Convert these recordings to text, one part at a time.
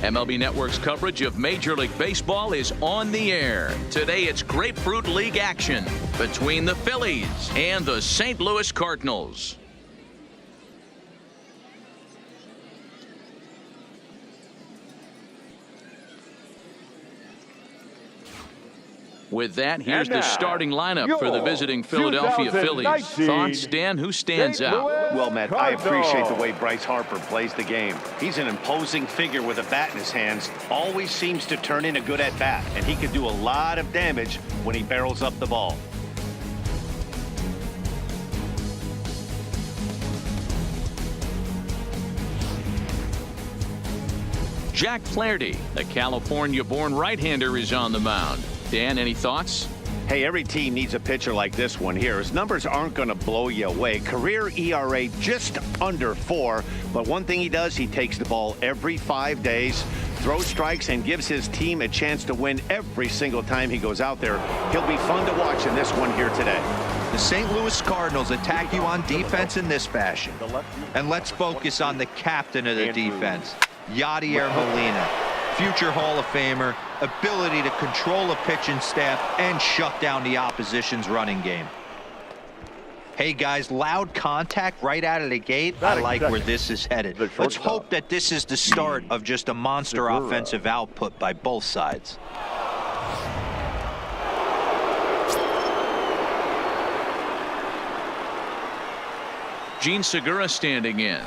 MLB Network's coverage of Major League Baseball is on the air. Today it's Grapefruit League action between the Phillies and the St. Louis Cardinals. With that, here's the starting lineup for the visiting Philadelphia Phillies. Thoughts, Dan? Who stands out? Well, Matt, I appreciate the way Bryce Harper plays the game. He's an imposing figure with a bat in his hands. Always seems to turn in a good at-bat, and he can do a lot of damage when he barrels up the ball. Jack Flaherty, the California-born right-hander, is on the mound. Dan, any thoughts? Hey, every team needs a pitcher like this one here. His numbers aren't going to blow you away. Career ERA just under 4. But one thing he does, he takes the ball every 5 days, throws strikes, and gives his team a chance to win every single time he goes out there. He'll be fun to watch in this one here today. The St. Louis Cardinals attack you on defense in this fashion. And let's focus on the captain of the defense, Yadier Molina. Future Hall of Famer, ability to control a pitching staff and shut down the opposition's running game. Hey guys, loud contact right out of the gate. I like where this is headed. Let's hope that this is the start of just a monster offensive output by both sides. Gene Segura standing in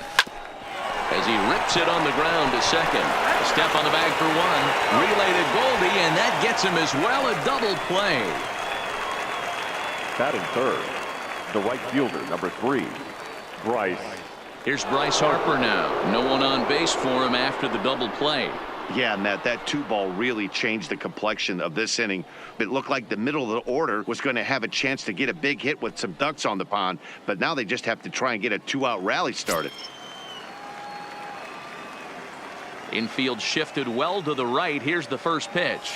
as he rips it on the ground to second. A step on the bag for one. Relay to Goldie, and that gets him as well. A double play. Batting third, the right fielder, number 3, Bryce. Here's Bryce Harper now. No one on base for him after the double play. Yeah, Matt, that 2-ball really changed the complexion of this inning. It looked like the middle of the order was going to have a chance to get a big hit with some ducks on the pond, but now they just have to try and get a 2-out rally started. Infield shifted well to the right. Here's the first pitch.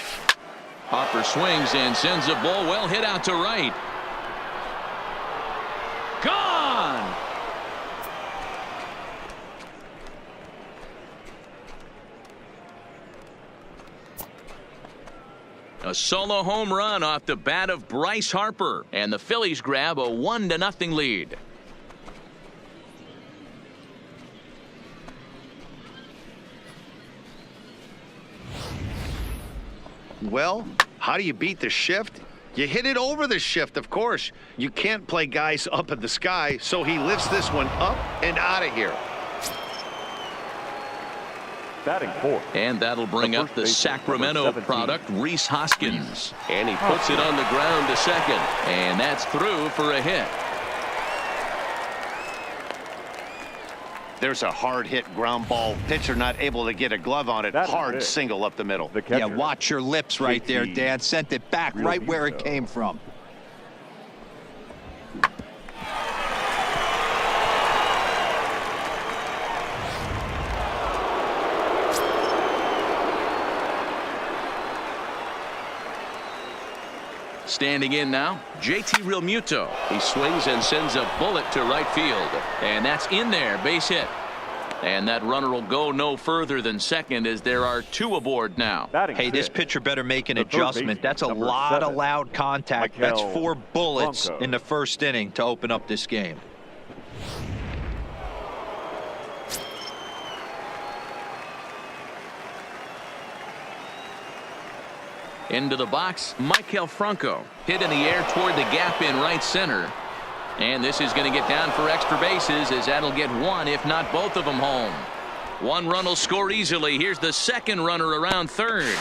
Harper swings and sends a ball well hit out to right. Gone! A solo home run off the bat of Bryce Harper, and the Phillies grab a 1-0 lead. Well, how do you beat the shift? You hit it over the shift, of course. You can't play guys up in the sky, so he lifts this one up and out of here. Batting fourth. And that'll bring up the Sacramento product, Rhys Hoskins. And he puts it on the ground to second. And that's through for a hit. There's a hard hit ground ball. Pitcher not able to get a glove on it. Hard single up the middle. Yeah, watch your lips right there, Dan. Sent it back right where it came from. Standing in now, JT Realmuto. He swings and sends a bullet to right field. And that's in there, base hit. And that runner will go no further than second as there are 2 aboard now. Hey, this pitcher better make an adjustment. That's a lot of loud contact. That's 4 bullets in the first inning to open up this game. Into the box, Maikel Franco. Hit in the air toward the gap in right center. And this is going to get down for extra bases as that'll get 1, if not both of them, home. 1 run will score easily. Here's the second runner around third.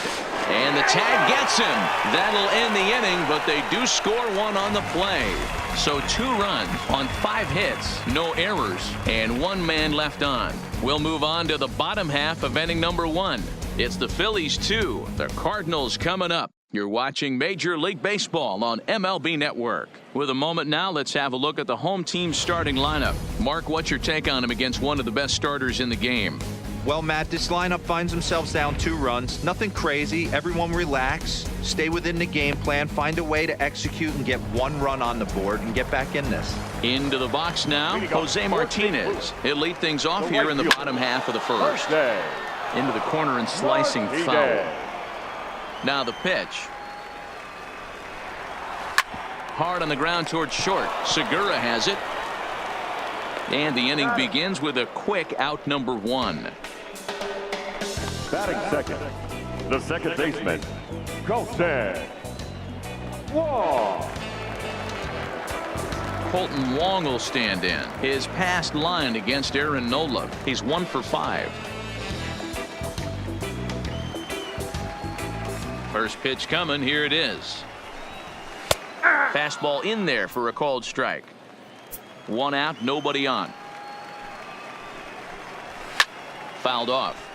And the tag gets him. That'll end the inning, but they do score 1 on the play. So 2 runs on 5 hits, no errors, and 1 man left on. We'll move on to the bottom half of inning number 1. It's the Phillies 2, the Cardinals coming up. You're watching Major League Baseball on MLB Network. With a moment now, let's have a look at the home team starting lineup. Mark, what's your take on him against one of the best starters in the game? Well, Matt, this lineup finds themselves down 2 runs. Nothing crazy. Everyone relax. Stay within the game plan. Find a way to execute and get 1 run on the board and get back in this. Into the box now, Jose Martinez. He'll lead things off here in the bottom half of the first. Into the corner and slicing foul. Now the pitch. Hard on the ground towards short. Segura has it. And the inning begins with a quick out number 1. Batting second, the second baseman, Colton Wong. Colton Wong will stand in. His past line against Aaron Nola. He's 1 for 5. First pitch coming. Here it is. Fastball in there for a called strike. 1 out, nobody on. Fouled off.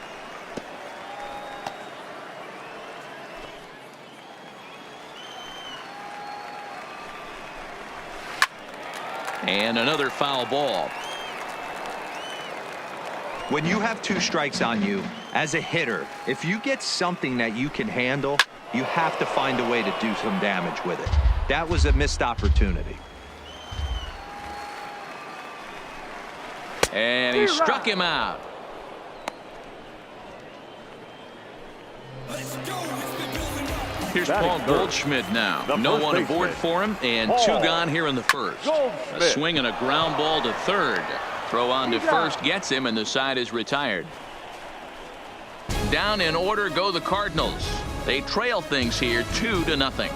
And another foul ball. When you have 2 strikes on you, as a hitter, if you get something that you can handle, you have to find a way to do some damage with it. That was a missed opportunity. And he struck him out. Here's Paul Goldschmidt now. No one aboard for him, and 2 gone here in the first. A swing and a ground ball to third. Throw on to first gets him, and the side is retired. Down in order go the Cardinals. They trail things here 2-0.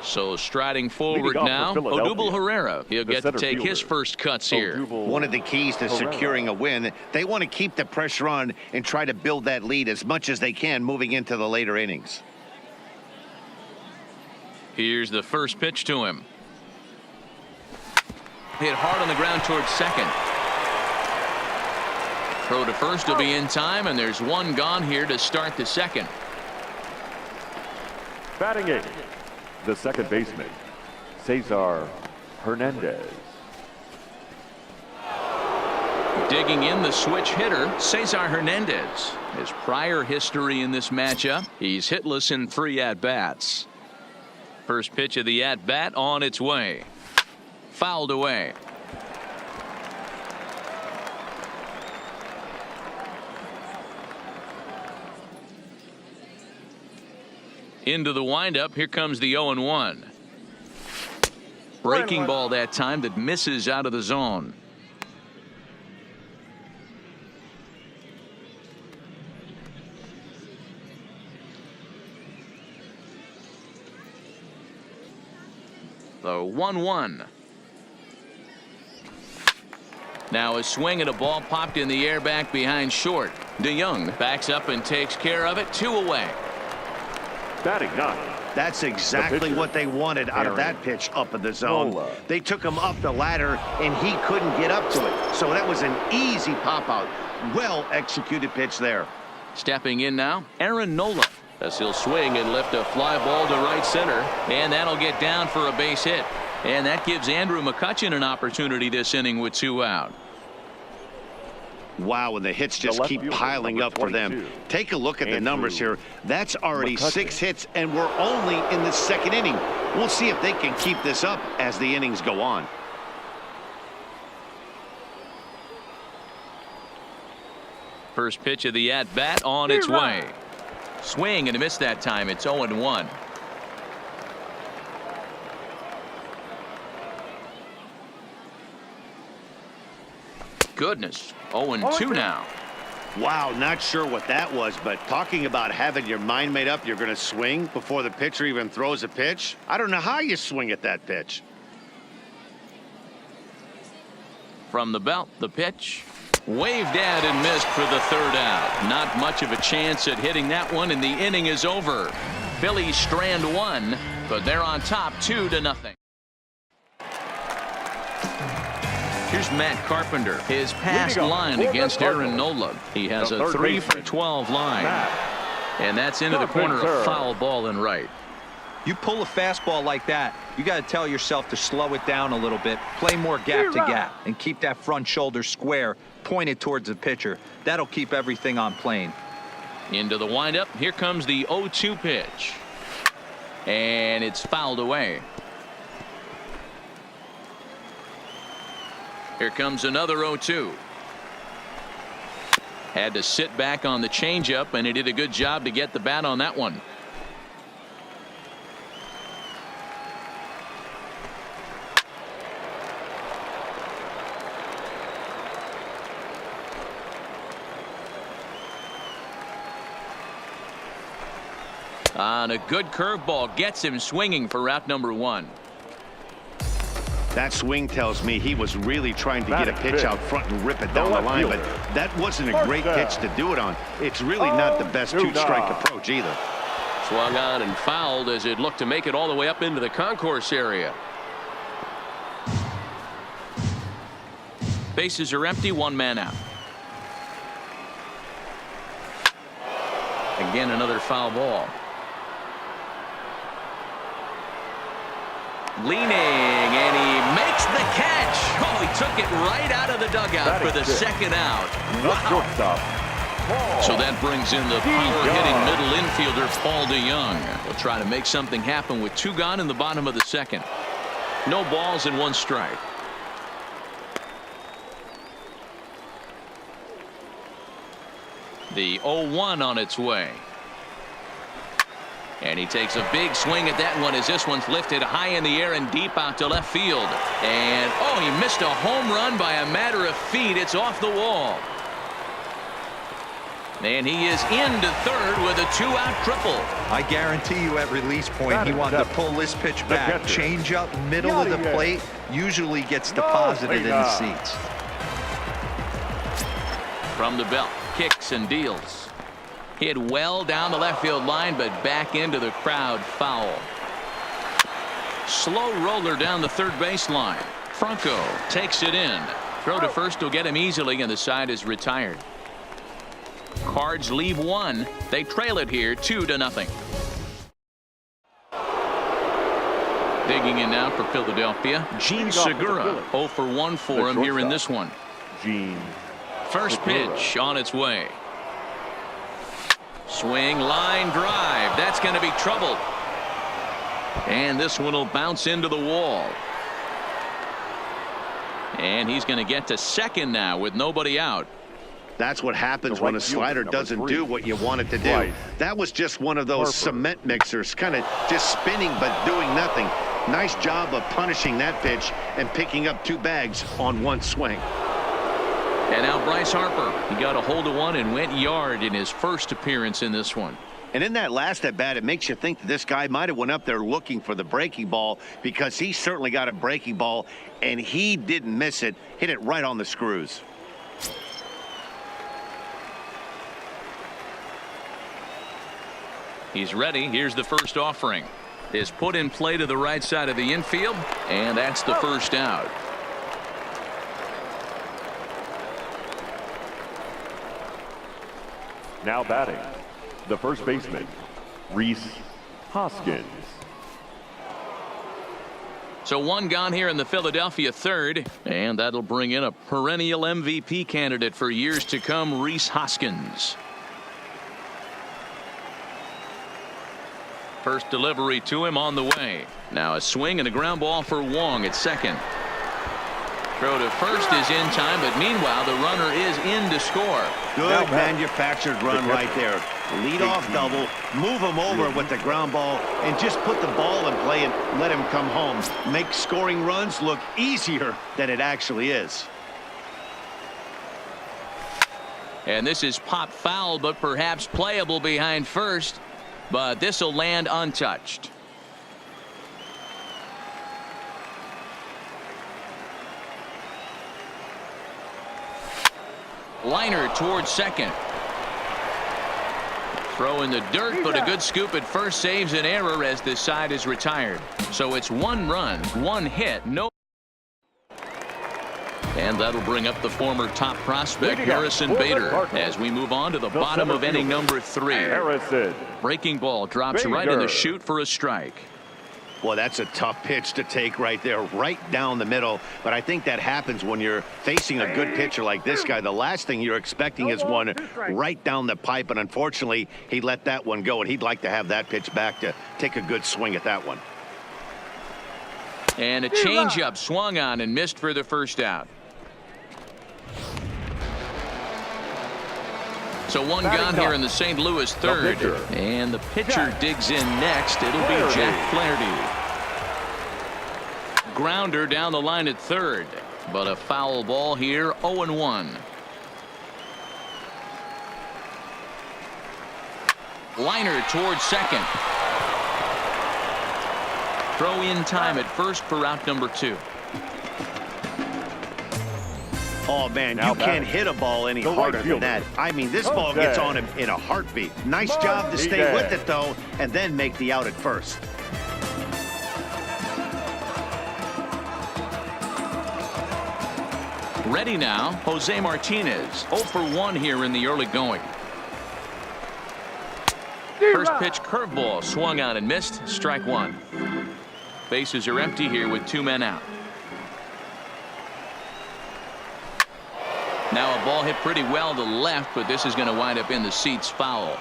So striding forward now, Odubel Herrera. He'll get to take his first cuts here. One of the keys to securing a win, they want to keep the pressure on and try to build that lead as much as they can moving into the later innings. Here's the first pitch to him. Hit hard on the ground towards second. Throw to first will be in time, and there's 1 gone here to start the second. Batting 8, the second baseman, Cesar Hernandez. Digging in the switch hitter, Cesar Hernandez. His prior history in this matchup, he's hitless in 3 at-bats. First pitch of the at-bat on its way. Fouled away. Into the windup. Here comes the 0-1. Breaking ball that time that misses out of the zone. The 1-1. Now a swing and a ball popped in the air back behind short. DeYoung backs up and takes care of it. 2 away. Batting 9. That's exactly what they wanted out of that pitch up in the zone. They took him up the ladder, and he couldn't get up to it. So that was an easy pop-out. Well-executed pitch there. Stepping in now, Aaron Nola. As he'll swing and lift a fly ball to right center, and that'll get down for a base hit. And that gives Andrew McCutchen an opportunity this inning with 2 out. Wow, and the hits just keep piling up for them. Take a look at the numbers here. That's already 6 hits, and we're only in the second inning. We'll see if they can keep this up as the innings go on. First pitch of the at-bat on its way. Swing and a miss that time. It's 0-1. Goodness, 0-2 now. Wow, not sure what that was, but talking about having your mind made up you're going to swing before the pitcher even throws a pitch. I don't know how you swing at that pitch. From the belt, the pitch. Waved at and missed for the 3rd out. Not much of a chance at hitting that one, and the inning is over. Phillies strand 1, but they're on top 2-0. Here's Matt Carpenter. His past line against Aaron Nola. He has a 3 for 12 line. And that's into the corner, a foul ball in right. You pull a fastball like that, you got to tell yourself to slow it down a little bit, play more gap to gap, and keep that front shoulder square pointed towards the pitcher. That'll keep everything on plane. Into the windup. Here comes the 0-2 pitch. And it's fouled away. Here comes another 0-2. Had to sit back on the changeup, and he did a good job to get the bat on that one. On a good curveball, gets him swinging for out number 1. That swing tells me he was really trying to get a pitch out front and rip it down the line, but that wasn't a great pitch to do it on. It's really not the best two-strike approach either. Swung on and fouled as it looked to make it all the way up into the concourse area. Bases are empty, 1 man out. Again, another foul ball. Leaning, and he makes the catch. Oh, he took it right out of the dugout for the second out. Wow. So that brings in the power-hitting middle infielder, Paul DeYoung. Will try to make something happen with 2 gone in the bottom of the second. No balls and 1 strike. The 0-1 on its way. And he takes a big swing at that one as this one's lifted high in the air and deep out to left field. And, oh, he missed a home run by a matter of feet. It's off the wall. And he is into third with a 2-out triple. I guarantee you at release point he wanted to pull this pitch back. Change up middle of the plate usually gets deposited in the seats. From the belt, kicks and deals. Hit well down the left field line, but back into the crowd, foul. Slow roller down the third baseline. Franco takes it in. Throw to first will get him easily, and the side is retired. Cards leave 1. They trail it here 2-0. Digging in now for Philadelphia, Gene Segura. 0 for 1 for him here in this one. First pitch on its way. Swing, line drive. That's going to be trouble. And this one will bounce into the wall. And he's going to get to second now with nobody out. That's what happens when a slider doesn't do what you want it to do. That was just one of those cement mixers, kind of just spinning but doing nothing. Nice job of punishing that pitch and picking up 2 bags on 1 swing. And now Bryce Harper. He got a hold of one and went yard in his first appearance in this one. And in that last at bat, it makes you think that this guy might have went up there looking for the breaking ball, because he certainly got a breaking ball and he didn't miss it. Hit it right on the screws. He's ready. Here's the first offering. Is put in play to the right side of the infield, and that's the first out. Now batting, the first baseman, Rhys Hoskins. So 1 gone here in the Philadelphia third, and that'll bring in a perennial MVP candidate for years to come, Rhys Hoskins. First delivery to him on the way. Now a swing and a ground ball for Wong at second. Throw to first is in time, but meanwhile the runner is in to score. Good manufactured run right there. Lead off double, move him over with the ground ball, and just put the ball in play and let him come home. Make scoring runs look easier than it actually is. And this is pop foul, but perhaps playable behind first. But this will land untouched. Liner towards second. Throw in the dirt, but a good scoop at first saves an error as this side is retired. So it's 1 run, 1 hit, no. And that'll bring up the former top prospect, Harrison Bader, as we move on to the bottom of inning number 3. Harrison. Breaking ball drops right in the chute for a strike. Well, that's a tough pitch to take right there, right down the middle. But I think that happens when you're facing a good pitcher like this guy. The last thing you're expecting is one right down the pipe, and unfortunately, he let that one go, and he'd like to have that pitch back to take a good swing at that one. And a changeup swung on and missed for the first out. So one gone here in the St. Louis third. And the pitcher digs in next. It'll be Jack Flaherty. Grounder down the line at third. But a foul ball here, 0-1. Liner towards second. Throw in time at first for out number 2. Oh, man, you can't hit a ball any harder than that. I mean, this ball gets on him in a heartbeat. Nice job to stay with it, though, and then make the out at first. Ready now, Jose Martinez. 0 for 1 here in the early going. First pitch curveball swung on and missed. Strike 1. Bases are empty here with 2 men out. Now a ball hit pretty well to left, but this is going to wind up in the seats foul.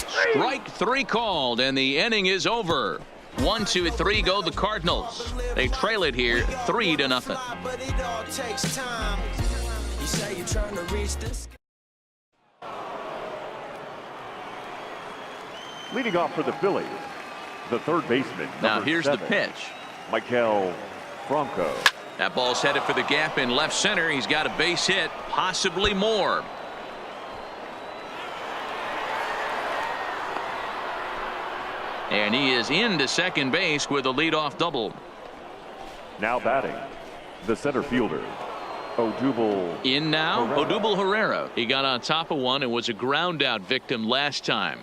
Strike 3 called, and the inning is over. 1, 2, 3 go the Cardinals. They trail it here 3-0. Leading off for the Phillies, the third baseman. Now here's 7, the pitch. Maikel Franco. That ball's headed for the gap in left center. He's got a base hit, possibly more. And he is into second base with a leadoff double. Now batting, the center fielder, Odubel. In now, Herrera. Odubel Herrera. He got on top of one and was a ground out victim last time.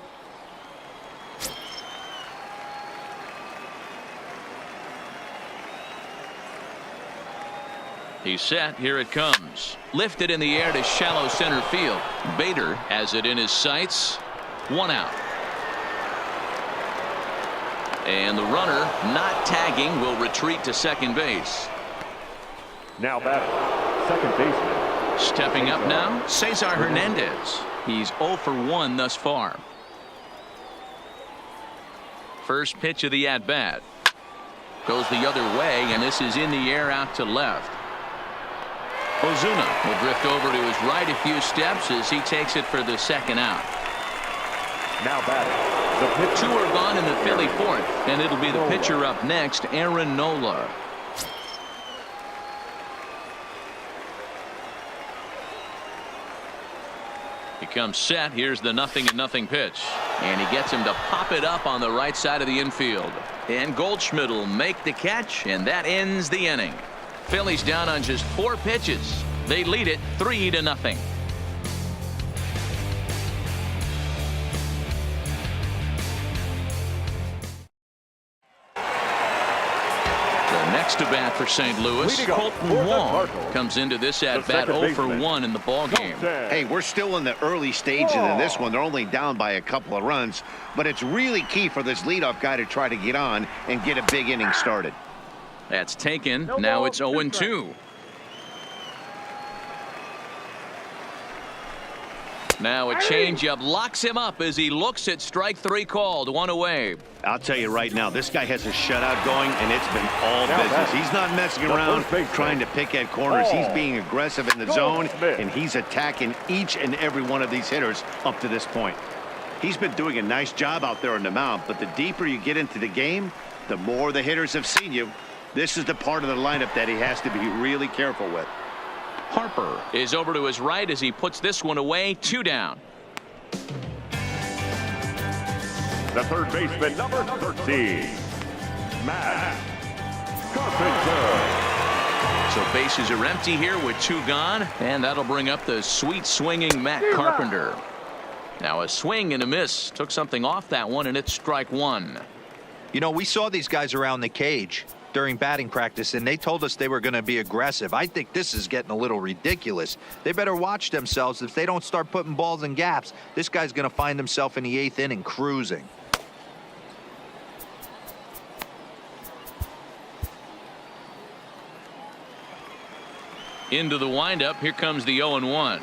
He's set. Here it comes. Lifted in the air to shallow center field. Bader has it in his sights. 1 out. And the runner, not tagging, will retreat to second base. Now batting, second baseman. Stepping up now, Cesar Hernandez. He's 0 for 1 thus far. First pitch of the at-bat. Goes the other way, and this is in the air out to left. Ozuna will drift over to his right a few steps as he takes it for the second out. Now batting, the pitcher. 2 are gone in the Philly fourth, and it'll be the pitcher up next, Aaron Nola. He comes set. Here's the 0-0 pitch, and he gets him to pop it up on the right side of the infield. And Goldschmidt will make the catch, and that ends the inning. Phillies down on just 4 pitches. They lead it 3-0. The next at bat for St. Louis, Colton Wong comes into this at bat 0 for 1 in the ball game. Hey, we're still in the early stages in this one. They're only down by a couple of runs, but it's really key for this leadoff guy to try to get on and get a big inning started. That's taken. Now it's 0-2. Now a changeup locks him up as he looks at strike 3 called. 1 away. I'll tell you right now, this guy has a shutout going, and it's been all business. He's not messing around trying to pick at corners. He's being aggressive in the zone, and he's attacking each and every one of these hitters up to this point. He's been doing a nice job out there on the mound, but the deeper you get into the game, the more the hitters have seen you. This is the part of the lineup that he has to be really careful with. Harper is over to his right as he puts this one away. 2 down. The third baseman, number 13, Matt Carpenter. So bases are empty here with 2 gone, and that'll bring up the sweet swinging Matt Carpenter. Now a swing and a miss. Took something off that one, and it's strike 1. You know, we saw these guys around the cage. during batting practice, and they told us they were going to be aggressive. I think this is getting a little ridiculous. They better watch themselves. If they don't start putting balls in gaps, this guy's going to find himself in the 8th inning cruising. Into the windup. Here comes the 0-1.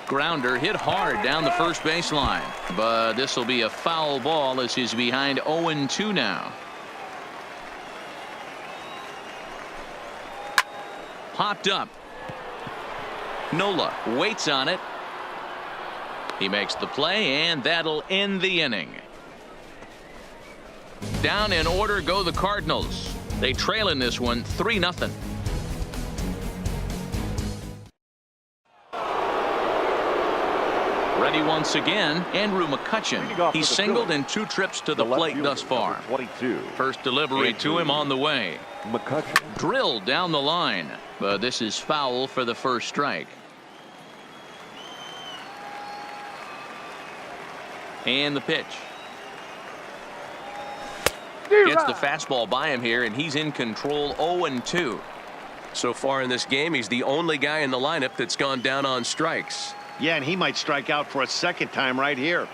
Grounder hit hard down the first baseline, but this will be a foul ball as he's behind 0-2 now. Popped up. Nola waits on it. He makes the play, and that'll end the inning. Down in order go the Cardinals. They trail in this one 3-0. Ready once again, Andrew McCutchen. He's singled in 2 trips to the plate thus far. 22. First delivery to him on the way. McCutchen. Drilled down the line, but this is foul for the first strike. And the pitch. Gets the fastball by him here, and he's in control. 0-2. So far in this game, he's the only guy in the lineup that's gone down on strikes. Yeah, and he might strike out for a second time right here.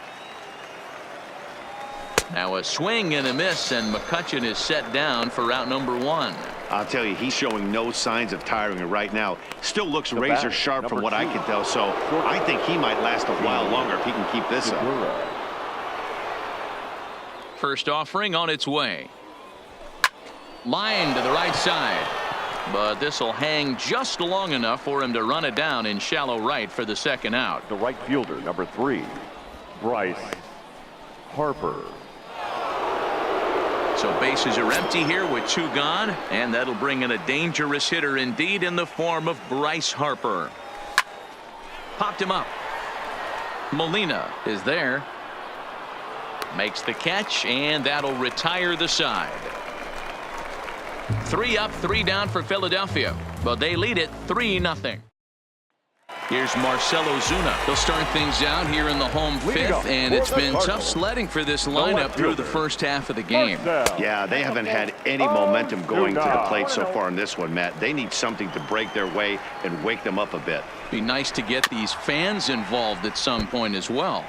Now a swing and a miss, and McCutchen is set down for route number 1. I'll tell you, he's showing no signs of tiring right now. Still looks razor sharp from what I can tell, so I think he might last a while longer if he can keep this up. First offering on its way. Line to the right side, but this will hang just long enough for him to run it down in shallow right for the second out. The right fielder, number 3, Bryce Harper. So bases are empty here with 2 gone, and that'll bring in a dangerous hitter indeed in the form of Bryce Harper. Popped him up. Molina is there. Makes the catch, and that'll retire the side. 3 up, 3 down for Philadelphia, but they lead it 3-0. Here's Marcell Ozuna. He'll start things out here in the home 5th, and it's been tough sledding for this lineup through the first half of the game. Yeah, they haven't had any momentum going to the plate so far in this one, Matt. They need something to break their way and wake them up a bit. Be nice to get these fans involved at some point as well.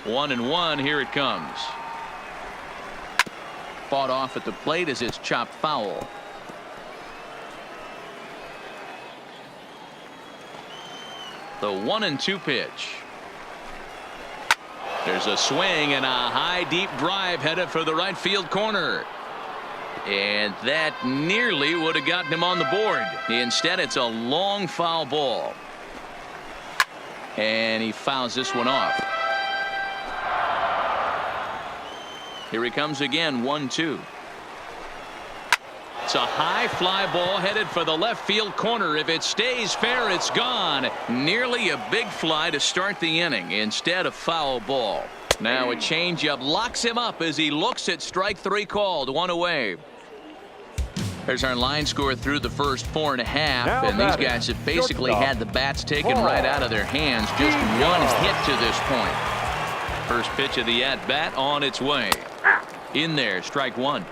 1-1, here it comes. Fought off at the plate as it's chopped foul. The 1-2 pitch. There's a swing and a high deep drive headed for the right field corner. And that nearly would have gotten him on the board. Instead, it's a long foul ball. And he fouls this one off. Here he comes again, 1-2. It's a high fly ball headed for the left field corner. If it stays fair, it's gone. Nearly a big fly to start the inning. Instead, a foul ball. Now a changeup locks him up as he looks at strike 3 called. 1 away. There's our line score through the first 4.5, and these guys have basically had the bats taken right out of their hands. Just 1 hit to this point. First pitch of the at-bat on its way. In there, strike 1.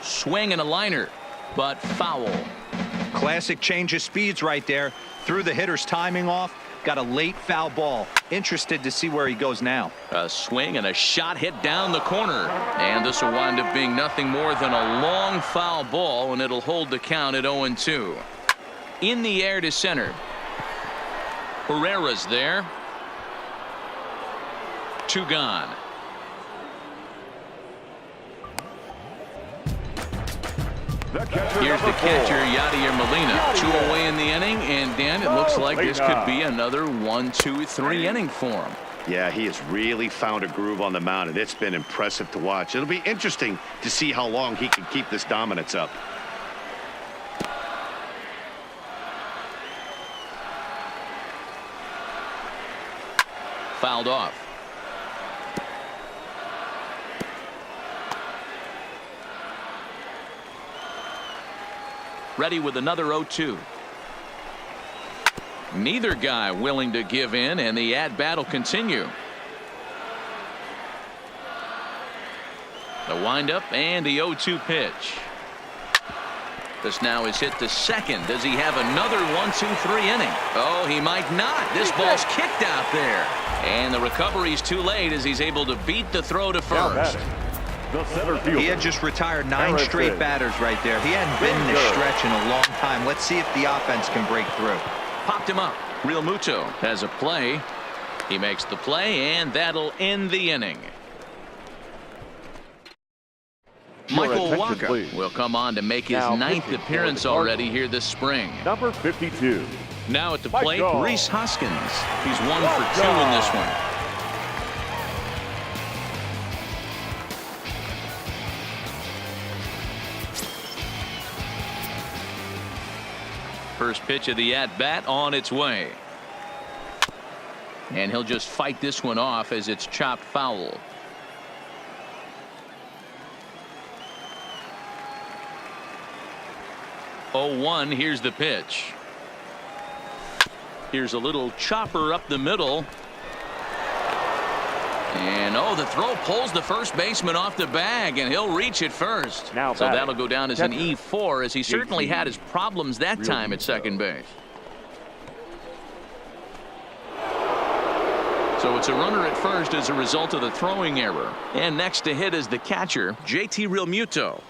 Swing and a liner, but foul. Classic change of speeds right there. Threw the hitter's timing off. Got a late foul ball. Interested to see where he goes now. A swing and a shot hit down the corner. And this will wind up being nothing more than a long foul ball, and it'll hold the count at 0-2. In the air to center. Herrera's there. 2 gone. Here's the catcher, Yadier Molina. 2 away in the inning, and Dan, it looks like this could be another 1-2-3 inning for him. Yeah, he has really found a groove on the mound, and it's been impressive to watch. It'll be interesting to see how long he can keep this dominance up. Fouled off. Ready with another 0-2. Neither guy willing to give in, and the at-bat will continue. The windup and the 0-2 pitch. This now is hit to second. Does he have another 1-2-3 inning? Oh, he might not. This ball's kicked out there. And the recovery's too late as he's able to beat the throw to first. The center fielder. He had just retired 9 straight batters right there. He hadn't been in this stretch in a long time. Let's see if the offense can break through. Popped him up. Real Muto has a play. He makes the play, and that'll end the inning. Michael Walker will come on to make his 9th appearance already here this spring. Number 52. Now at the plate, Rhys Hoskins. He's 1 for 2 in this one. First pitch of the at-bat on its way. And he'll just fight this one off as it's chopped foul. 0-1. Here's the pitch. Here's a little chopper up the middle. And the throw pulls the first baseman off the bag, and he'll reach it first. Now so that'll go down as an E4, as he certainly had his problems that time at second base. So it's a runner at first as a result of the throwing error. And next to hit is the catcher, JT Realmuto.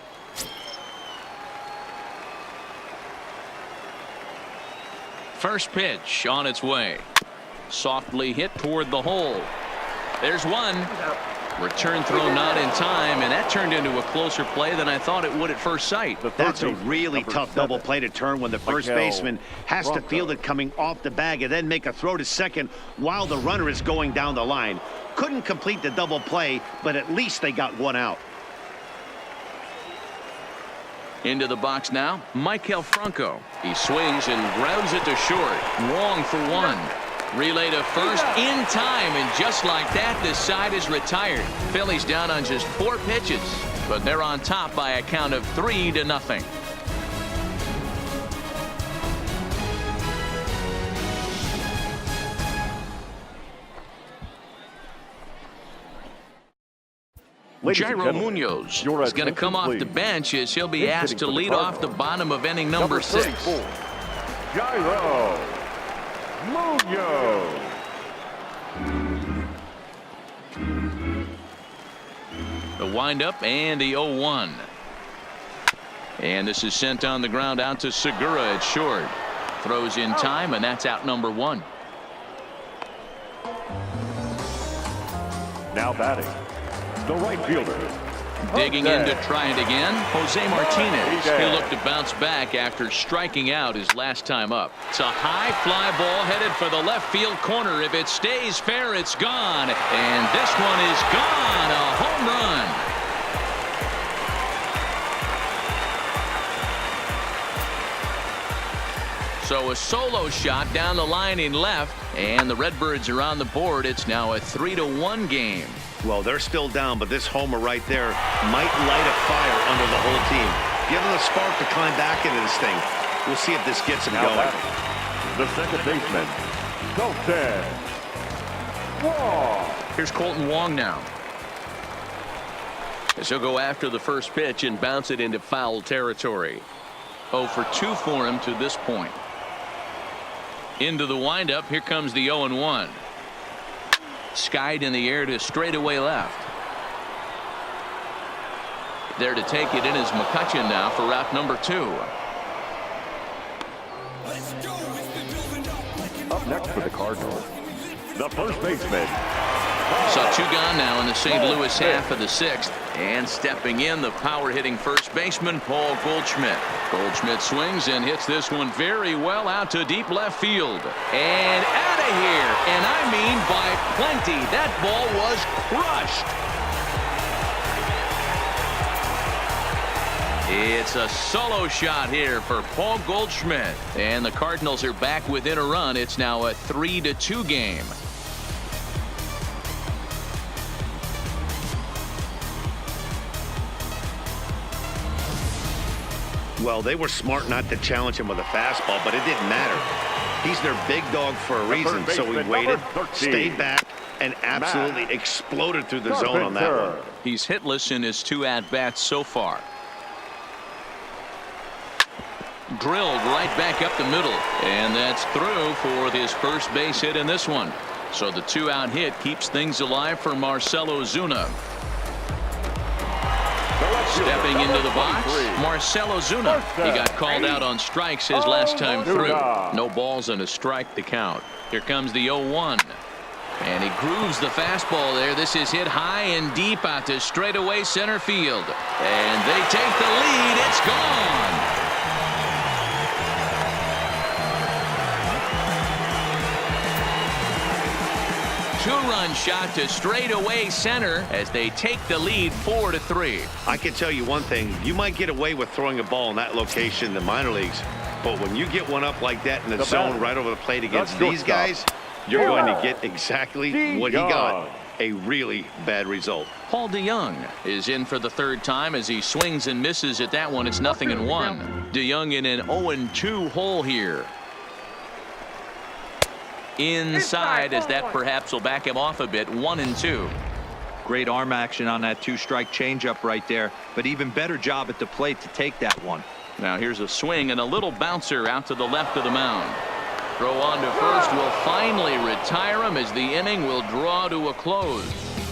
First pitch on its way. Softly hit toward the hole. There's one. Return throw not in time, and that turned into a closer play than I thought it would at first sight. That's a really tough double play to turn when the first baseman has to field it coming off the bag and then make a throw to second while the runner is going down the line. Couldn't complete the double play, but at least they got one out. Into the box now, Maikel Franco. He swings and grounds it to short. Wong for 1. Relay to first in time, and just like that, this side is retired. Phillies down on just 4 pitches, but they're on top by a count of 3-0. Jairo Munoz is going to come off the bench as he'll be asked to lead off the bottom of inning number 6. Jairo Munoz. The windup and the 0-1. And this is sent on the ground out to Segura at short. Throws in time, and that's out number 1. Now batting, the right fielder. Digging in to try it again, Jose Martinez. He'll look to bounce back after striking out his last time up. It's a high fly ball headed for the left field corner. If it stays fair, it's gone. And this one is gone. A home run. So a solo shot down the line in left, and the Redbirds are on the board. It's now a 3-1 game. Well, they're still down, but this homer right there might light a fire under the whole team. Give them a spark to climb back into this thing. We'll see if this gets them going. The second baseman, Colton Wong. Here's Colton Wong now. As he'll go after the first pitch and bounce it into foul territory. 0 for 2 for him to this point. Into the windup. Here comes the 0-1. Skied in the air to straightaway left. There to take it in is McCutchen now for route number 2. Up next for the Cardinals, the first baseman. So 2 gone now in the St. Louis half of the 6th. And stepping in, the power-hitting first baseman, Paul Goldschmidt. Goldschmidt swings and hits this one very well out to deep left field. And out of here. And I mean by plenty. That ball was crushed. It's a solo shot here for Paul Goldschmidt. And the Cardinals are back within a run. It's now a 3-2 game. Well, they were smart not to challenge him with a fastball, but it didn't matter. He's their big dog for a reason, so he waited, stayed back, and absolutely exploded through the zone on that one. He's hitless in his 2 at-bats so far. Drilled right back up the middle, and that's through for his first base hit in this one. So the 2-out hit keeps things alive for Marcell Ozuna. Stepping into the box, Marcell Ozuna. He got called out on strikes his last time through. No balls and a strike to count. Here comes the 0-1. And he grooves the fastball there. This is hit high and deep out to straightaway center field. And they take the lead. It's gone. Two-run shot to straightaway center as they take the lead 4-3. I can tell you one thing. You might get away with throwing a ball in that location in the minor leagues, but when you get one up like that in the zone right over the plate against these guys, you're going to get exactly what he got. A really bad result. Paul DeJong is in for the 3rd time as he swings and misses at that one. It's 0-1. DeJong in an 0-2 hole here. Inside, as that perhaps will back him off a bit. 1-2. Great arm action on that 2-strike changeup right there, but even better job at the plate to take that one. Now here's a swing and a little bouncer out to the left of the mound. Throw on to first will finally retire him as the inning will draw to a close.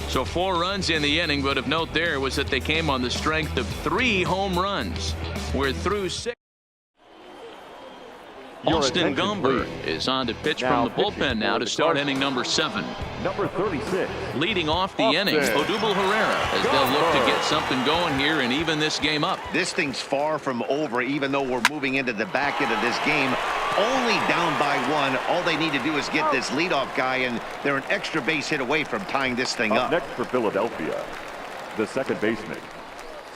So 4 runs in the inning, but of note there was that they came on the strength of 3 home runs. We're through 6. Austin Gomber is on to pitch from the bullpen now to start inning number 7. Number 36. Leading off the inning, Odubel Herrera, as they'll look to get something going here and even this game up. This thing's far from over, even though we're moving into the back end of this game. Only down by 1. All they need to do is get this leadoff guy, and they're an extra base hit away from tying this thing up. Next for Philadelphia, the second baseman,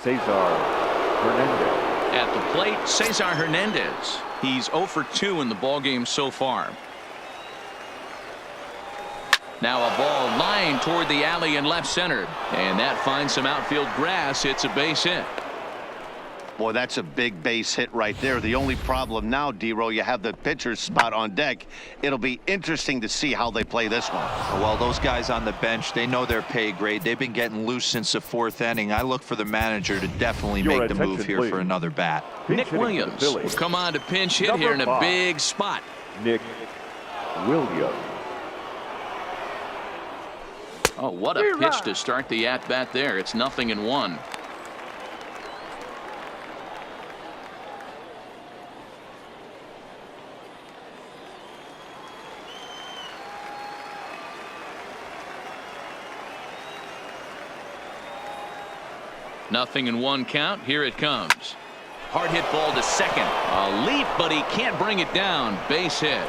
Cesar Hernandez. At the plate, Cesar Hernandez. He's 0 for 2 in the ballgame so far. Now a ball lined toward the alley in left center, and that finds some outfield grass. It's a base hit. Boy, that's a big base hit right there. The only problem now, D-Row, you have the pitcher's spot on deck. It'll be interesting to see how they play this one. Well, those guys on the bench, they know their pay grade. They've been getting loose since the 4th inning. I look for the manager to definitely make the move here for another bat. Nick Williams will come on to pinch hit here in a big spot. Nick Williams. Oh, what a pitch to start the at-bat there. It's 0-1. Nothing in 1 count. Here it comes. Hard hit ball to second. A leap, but he can't bring it down. Base hit.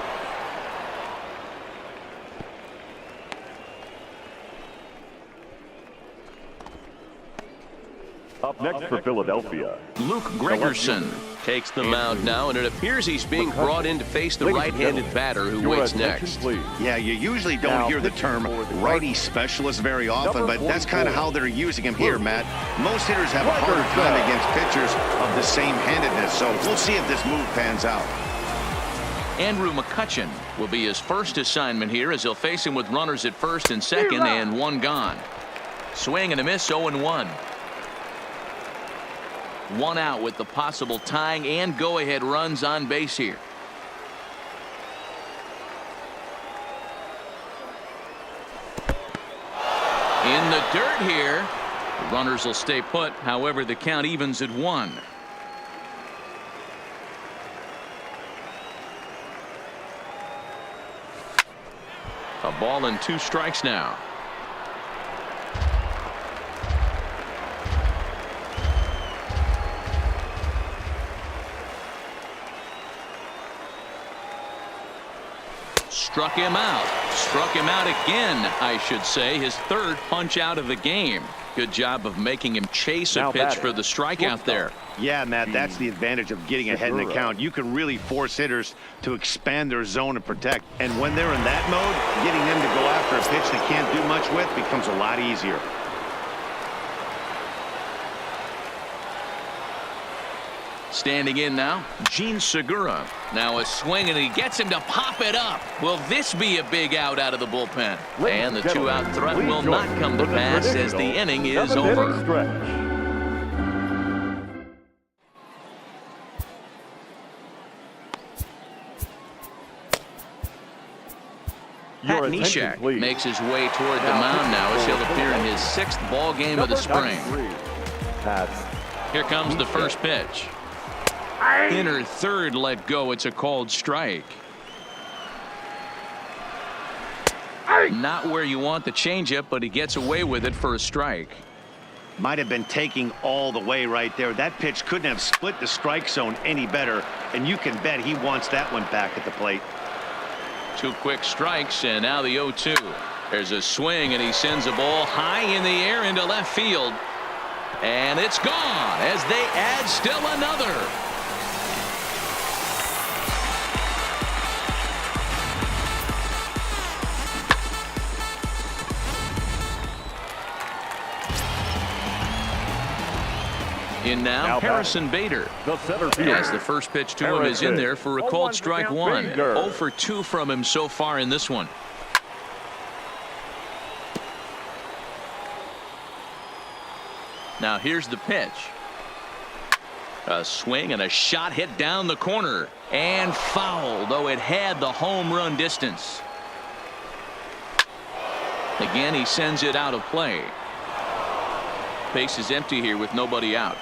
Up next for Philadelphia, Luke Gregerson Takes the mound now, and it appears he's being brought in to face the right-handed batter who waits next. Yeah, you usually don't hear the term righty specialist very often, but that's kind of how they're using him here, Matt. Most hitters have a harder time against pitchers of the same handedness, so we'll see if this move pans out. Andrew McCutchen will be his first assignment here as he'll face him with runners at first and second and 1 gone. Swing and a miss, 0-1. 1 out with the possible tying and go-ahead runs on base here. In the dirt here. The runners will stay put. However, the count evens at 1. A ball and 2 strikes now. Struck him out. Struck him out again, I should say. His 3rd punch out of the game. Good job of making him chase a pitch for the strikeout there. Yeah, Matt, that's the advantage of getting ahead in the count. You can really force hitters to expand their zone and protect. And when they're in that mode, getting them to go after a pitch they can't do much with becomes a lot easier. Standing in now, Gene Segura. Now a swing, and he gets him to pop it up. Will this be a big out of the bullpen? And the two-out threat will not come to pass as the inning is over. Pat Neshek makes his way toward the mound now as he'll appear in his 6th ball game of the spring. Here comes the first pitch. Inner third let go. It's a called strike. Not where you want the changeup, but he gets away with it for a strike. Might have been taking all the way right there. That pitch couldn't have split the strike zone any better, and you can bet he wants that one back at the plate. 2 quick strikes, and now the 0-2. There's a swing, and he sends a ball high in the air into left field. And it's gone as they add still another. In now Harrison Bader. As the first pitch to him is in there for a called strike 1. 0 for 2 from him so far in this one. Now here's the pitch. A swing and a shot hit down the corner and foul, though it had the home run distance. Again, he sends it out of play. Base is empty here with nobody out.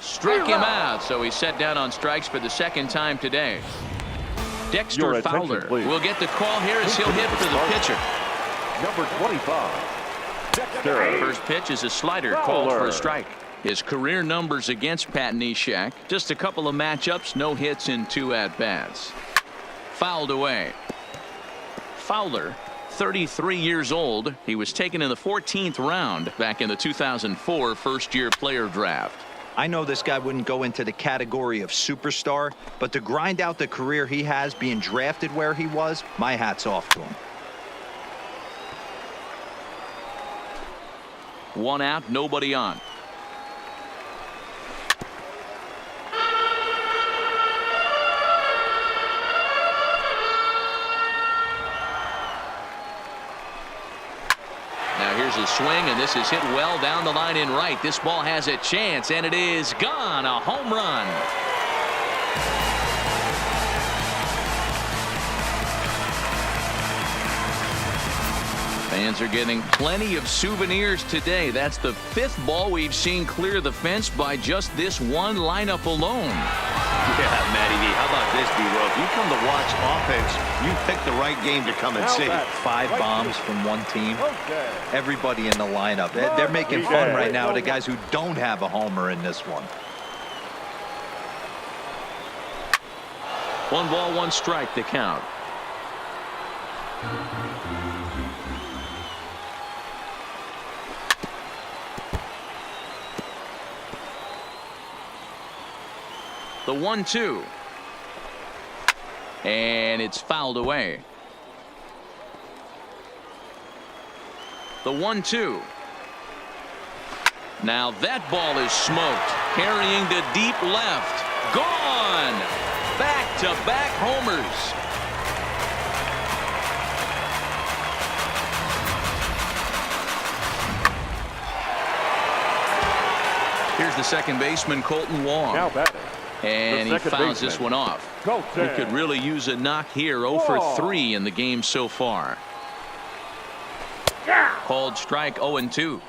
Struck him out, so he's set down on strikes for the 2nd time today. Dexter Fowler will get the call here as he'll hit for the pitcher. Number 25, Dexter. First pitch is a slider called for a strike. His career numbers against Pat Neshek, just a couple of matchups, no hits in 2 at-bats. Fouled away. Fowler, 33 years old. He was taken in the 14th round back in the 2004 first-year player draft. I know this guy wouldn't go into the category of superstar, but to grind out the career he has being drafted where he was, my hat's off to him. 1 out, nobody on. Here's a swing, and this is hit well down the line in right. This ball has a chance, and it is gone. A home run. Fans are getting plenty of souvenirs today. That's the 5th ball we've seen clear the fence by just this one lineup alone. Yeah, Matty D, how about this, D-Roll? If you come to watch offense, you pick the right game to come and see. 5 bombs from one team. Everybody in the lineup. They're making fun right now of the guys who don't have a homer in this one. 1 ball, 1 strike to count. The 1-2. And it's fouled away. The 1-2. Now that ball is smoked. Carrying to deep left. Gone. Back-to-back homers. Here's the second baseman, Colton Wong. Now batting. And he fouls this one off. He could really use a knock here. 0 for 3 in the game so far. Called strike 0-2.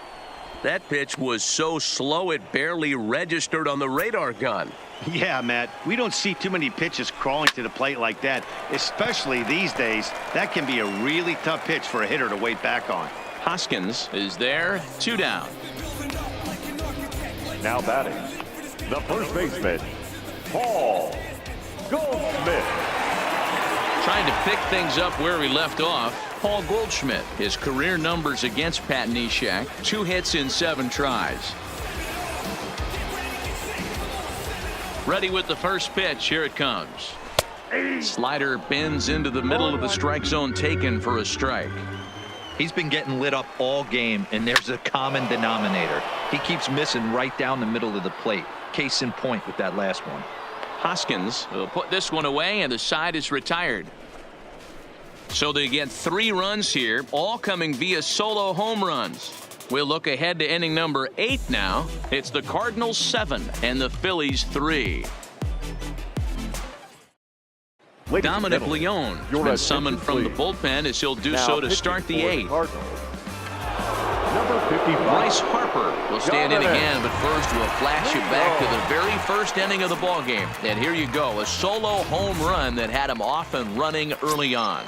That pitch was so slow it barely registered on the radar gun. Yeah, Matt, we don't see too many pitches crawling to the plate like that, especially these days. That can be a really tough pitch for a hitter to wait back on. Hoskins is there. 2 down. Now batting, the first baseman, Paul Goldschmidt. Trying to pick things up where we left off. Paul Goldschmidt, his career numbers against Pat Neshek, 2 hits in 7 tries. Ready with the first pitch. Here it comes. Slider bends into the middle of the strike zone, taken for a strike. He's been getting lit up all game, and there's a common denominator. He keeps missing right down the middle of the plate. Case in point with that last one. Hoskins will put this one away, and the side is retired. So they get 3 runs here, all coming via solo home runs. We'll look ahead to inning number 8 now. It's the Cardinals 7 and the Phillies 3. Dominic Leone has been summoned from the bullpen, as he'll do so to start the 8th. Bryce Harper will stand in again, but first we'll flash you back to the very first inning of the ballgame. And here you go, a solo home run that had him off and running early on.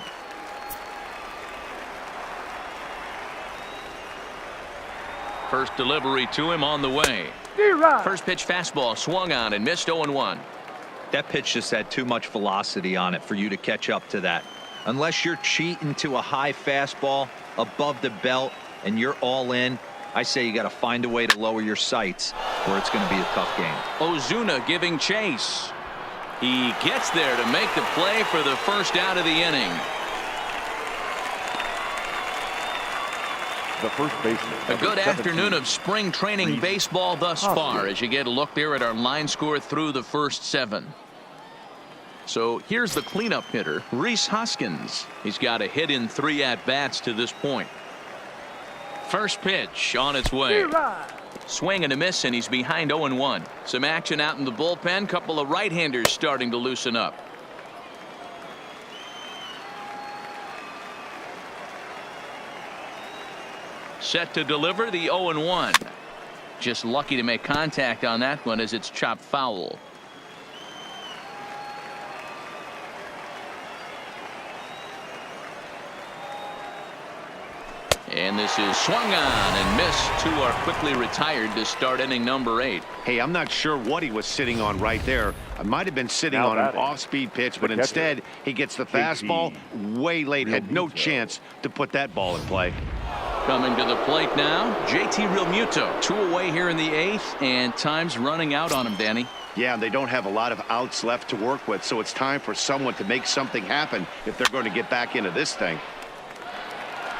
First delivery to him on the way. First pitch fastball swung on and missed 0-1. That pitch just had too much velocity on it for you to catch up to that. Unless you're cheating to a high fastball above the belt and you're all in, I say you got to find a way to lower your sights, or it's going to be a tough game. Ozuna giving chase. He gets there to make the play for the first out of the inning. The first baseman. A good afternoon of spring training baseball thus far, as you get a look there at our line score through the first 7. So here's the cleanup hitter, Rhys Hoskins. He's got a hit in 3 at-bats to this point. First pitch on its way. Swing and a miss, and he's behind 0-1. Some action out in the bullpen. Couple of right-handers starting to loosen up. Set to deliver the 0-1. Just lucky to make contact on that one as it's chopped foul. And this is swung on and missed. 2 are quickly retired to start inning number 8. Hey, I'm not sure what he was sitting on right there. I might have been sitting on an off-speed pitch, but instead he gets the fastball way late. Had no chance to put that ball in play. Coming to the plate now, JT Realmuto. 2 away here in the 8th, and time's running out on him, Danny. Yeah, they don't have a lot of outs left to work with, so it's time for someone to make something happen if they're going to get back into this thing.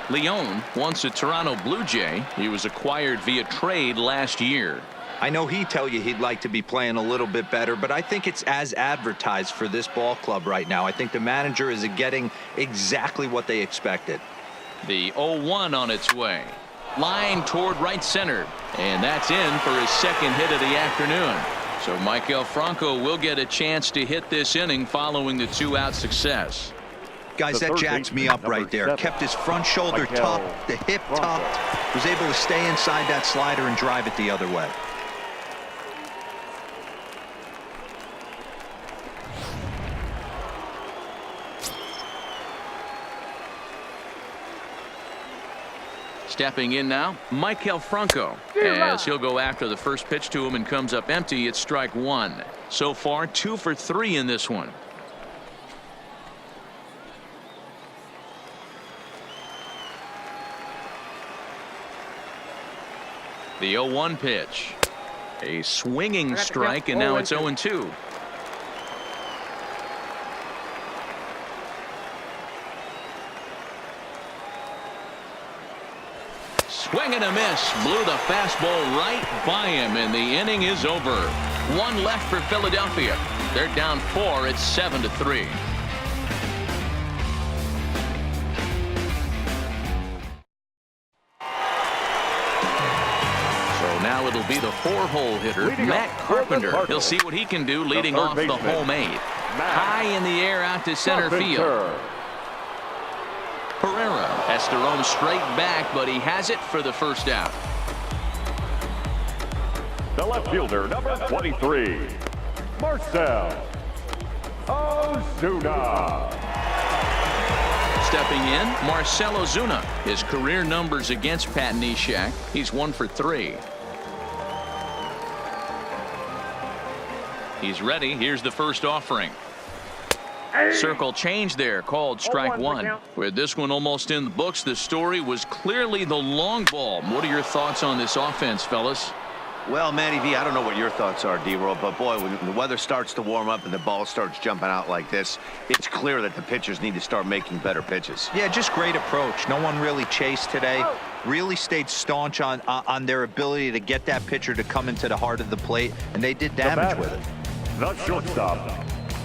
Leone, once a Toronto Blue Jay, he was acquired via trade last year. I know he'd tell you he'd like to be playing a little bit better, but I think it's as advertised for this ball club right now. I think the manager is getting exactly what they expected. The 0-1 on its way. Line toward right center, and that's in for his second hit of the afternoon. So Maikel Franco will get a chance to hit this inning following the 2-out success. Guys, that jacks me up right there. Kept his front shoulder tucked, the hip tucked, was able to stay inside that slider and drive it the other way. Stepping in now, Maikel Franco, as he'll go after the first pitch to him and comes up empty. It's strike 1. So far 2 for 3 in this one. The 0-1 pitch. A swinging strike, and now it's 0-2. Swing and a miss. Blew the fastball right by him, and the inning is over. 1 left for Philadelphia. They're down 4. It's 7-3. Now it'll be the 4-hole hitter, Matt Carpenter. He'll see what he can do leading off the home 8. High in the air out to center field. Pereira has to roam straight back, but he has it for the first out. The left fielder, number 23, Marcell Ozuna. Stepping in, Marcell Ozuna. His career numbers against Pat Neshek. He's 1 for 3. He's ready. Here's the first offering. Circle change there, called strike 1. With this one almost in the books, the story was clearly the long ball. What are your thoughts on this offense, fellas? Well, Matty V, I don't know what your thoughts are, D-Roll, but boy, when the weather starts to warm up and the ball starts jumping out like this, it's clear that the pitchers need to start making better pitches. Yeah, just great approach. No one really chased today. Really stayed staunch on their ability to get that pitcher to come into the heart of the plate, and they did damage with it. The shortstop,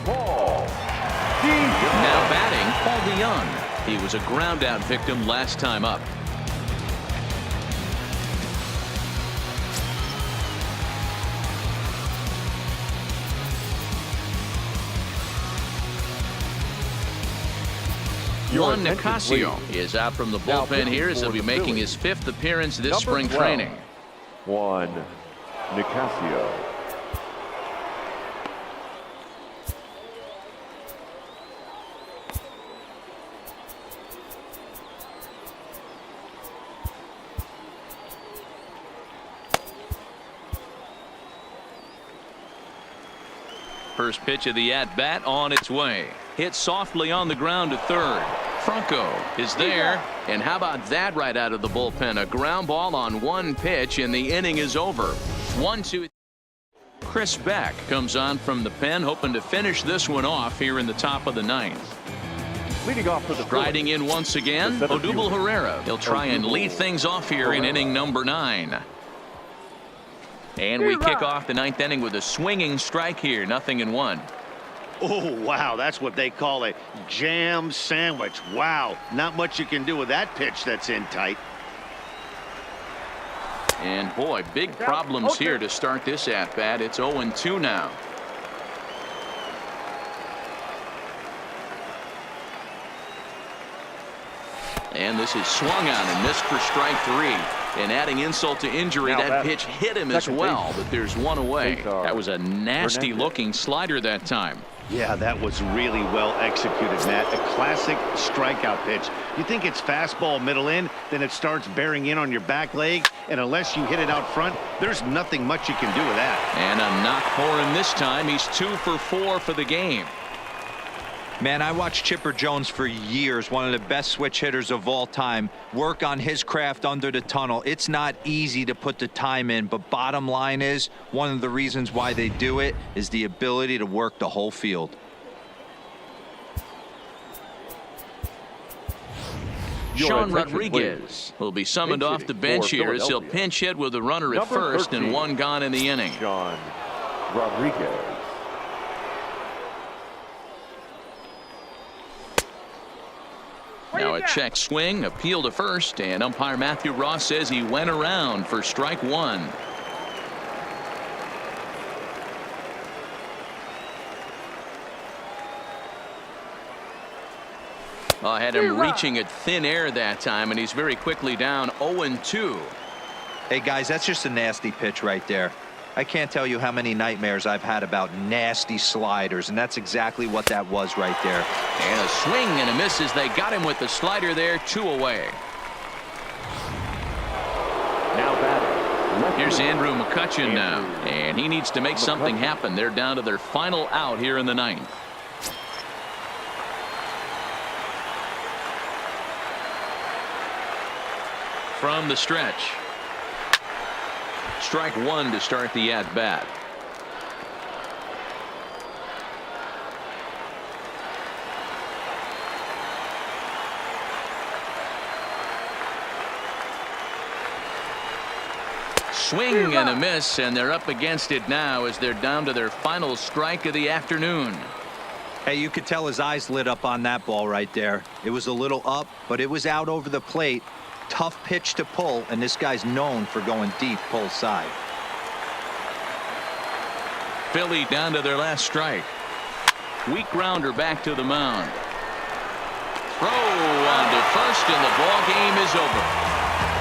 Paul Now batting, Paul DeYoung. He was a ground out victim last time up. Juan Nicasio is out from the bullpen here as he'll be making his 5th appearance this spring training. Juan Nicasio. First pitch of the at-bat on its way. Hit softly on the ground to third. Franco is there. And how about that right out of the bullpen? A ground ball on one pitch, and the inning is over. 1-2. Chris Beck comes on from the pen, hoping to finish this one off here in the top of the 9th. Leading off for the Riding in once again, Odubel Herrera. He'll try and lead things off here in inning number 9. And we kick off the 9th inning with a swinging strike here, 0-1. Oh, wow, that's what they call a jam sandwich. Wow, not much you can do with that pitch that's in tight. And boy, big problems here to start this at-bat. It's 0-2 now. And this is swung on and missed for strike 3. And adding insult to injury, that pitch hit him as well, but there's one away. That was a nasty looking slider that time. Yeah, that was really well executed, Matt. A classic strikeout pitch. You think it's fastball middle in, then it starts bearing in on your back leg, and unless you hit it out front, there's nothing much you can do with that. And a knock for him this time. He's 2 for 4 for the game. Man, I watched Chipper Jones for years, one of the best switch hitters of all time, work on his craft under the tunnel. It's not easy to put the time in, but bottom line is, one of the reasons why they do it is the ability to work the whole field. Sean Rodriguez will be summoned off the bench here as he'll pinch hit with a runner at first and 1 gone in the inning. Sean Rodriguez. Now a check swing, appeal to first, and umpire Matthew Ross says he went around for strike 1. I had him reaching at thin air that time, and he's very quickly down 0-2. Hey guys, that's just a nasty pitch right there. I can't tell you how many nightmares I've had about nasty sliders, and that's exactly what that was right there. And a swing and a miss as they got him with the slider there, 2 away. Now batting. Here's Andrew McCutchen now, and he needs to make something happen. They're down to their final out here in the 9th. From the stretch. Strike 1 to start the at-bat. Swing and a miss, and they're up against it now as they're down to their final strike of the afternoon. Hey, you could tell his eyes lit up on that ball right there. It was a little up, but it was out over the plate. Tough pitch to pull, and this guy's known for going deep pull side. Philly down to their last strike. Weak grounder back to the mound. Throw on to first, and the ball game is over.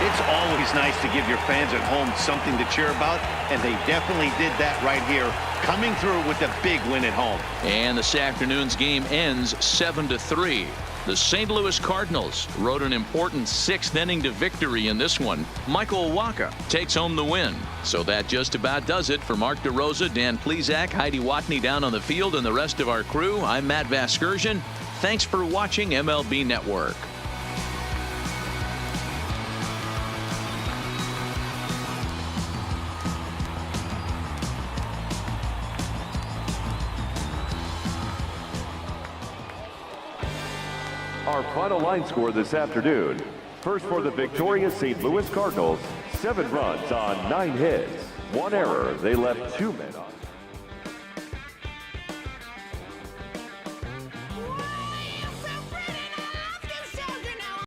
It's always nice to give your fans at home something to cheer about, and they definitely did that right here, coming through with a big win at home. And this afternoon's game ends 7-3. The St. Louis Cardinals rode an important 6th inning to victory in this one. Michael Wacha takes home the win. So that just about does it. For Mark DeRosa, Dan Plesac, Heidi Watney down on the field, and the rest of our crew, I'm Matt Vasgersian. Thanks for watching MLB Network. Our final line score this afternoon. First for the victorious St. Louis Cardinals, 7 runs on 9 hits. 1 error. They left 2 men on.